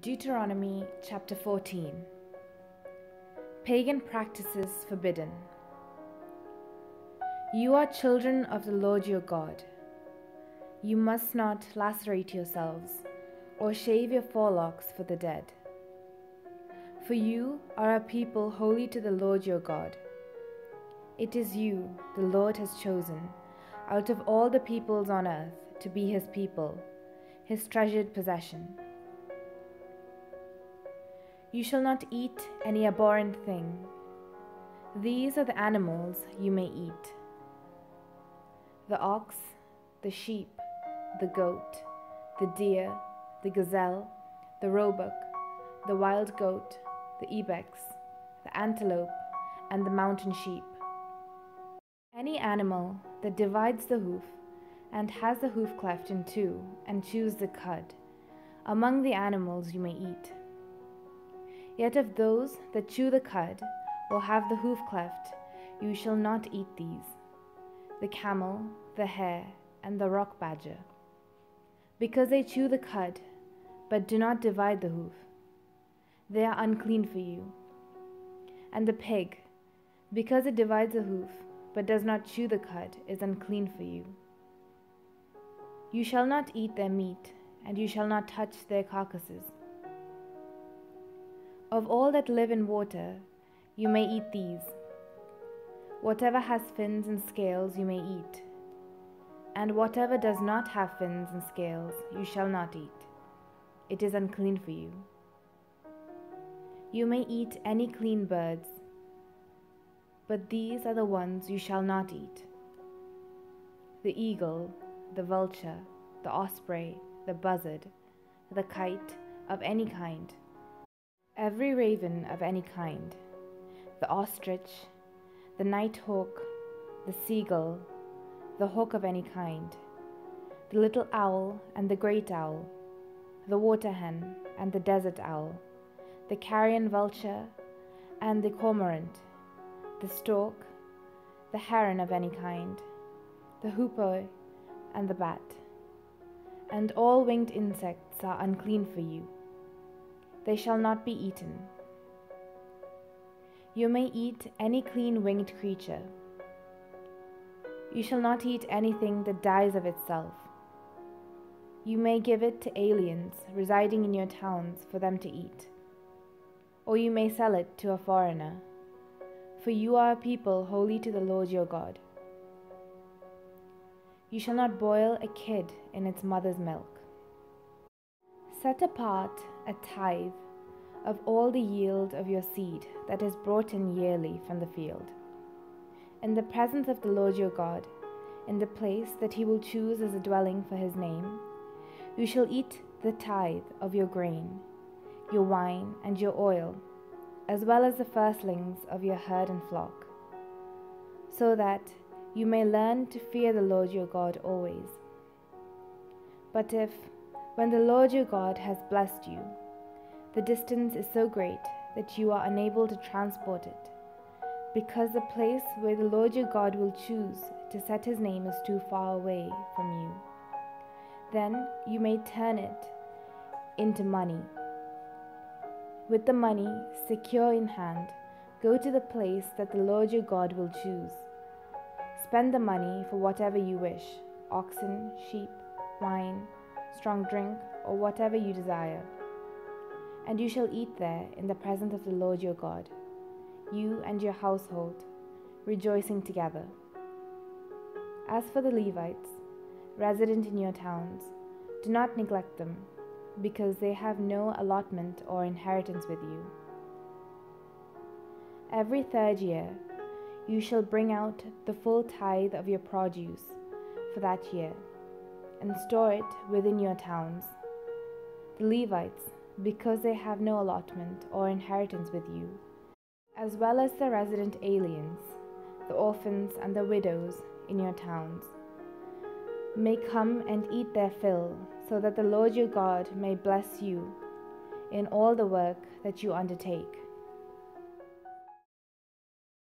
Deuteronomy chapter 14. Pagan practices forbidden. You are children of the Lord your God. You must not lacerate yourselves or shave your forelocks for the dead. For you are a people holy to the Lord your God. It is you the Lord has chosen out of all the peoples on earth to be his people, his treasured possession. You shall not eat any abhorrent thing. These are the animals you may eat: the ox, the sheep, the goat, the deer, the gazelle, the roebuck, the wild goat, the ibex, the antelope, and the mountain sheep. Any animal that divides the hoof and has the hoof cleft in two and chews the cud, among the animals you may eat. Yet of those that chew the cud or have the hoof cleft, you shall not eat these: the camel, the hare, and the rock badger, because they chew the cud, but do not divide the hoof. They are unclean for you. And the pig, because it divides the hoof, but does not chew the cud, is unclean for you. You shall not eat their meat, and you shall not touch their carcasses. Of all that live in water, you may eat these: whatever has fins and scales you may eat, and whatever does not have fins and scales you shall not eat. It is unclean for you. You may eat any clean birds, but these are the ones you shall not eat: the eagle, the vulture, the osprey, the buzzard, the kite of any kind, every raven of any kind, the ostrich, the nighthawk, the seagull, the hawk of any kind, the little owl and the great owl, the water hen and the desert owl, the carrion vulture and the cormorant, the stork, the heron of any kind, the hoopoe and the bat. And all winged insects are unclean for you. They shall not be eaten. You may eat any clean winged creature. You shall not eat anything that dies of itself. You may give it to aliens residing in your towns for them to eat, or you may sell it to a foreigner, for you are a people holy to the Lord your God. You shall not boil a kid in its mother's milk. Set apart a tithe of all the yield of your seed that is brought in yearly from the field, in the presence of the Lord your God, in the place that he will choose as a dwelling for his name. You shall eat the tithe of your grain, your wine, and your oil, as well as the firstlings of your herd and flock, so that you may learn to fear the Lord your God always. But if, when the Lord your God has blessed you, the distance is so great that you are unable to transport it, because the place where the Lord your God will choose to set his name is too far away from you, then you may turn it into money. With the money secure in hand, go to the place that the Lord your God will choose. Spend the money for whatever you wish: oxen, sheep, wine, strong drink, or whatever you desire. And you shall eat there in the presence of the Lord your God, you and your household, rejoicing together. As for the Levites, resident in your towns, do not neglect them, because they have no allotment or inheritance with you. Every third year you shall bring out the full tithe of your produce for that year, and store it within your towns. The Levites, because they have no allotment or inheritance with you, as well as the resident aliens, the orphans and the widows in your towns, may come and eat their fill, so that the Lord your God may bless you in all the work that you undertake.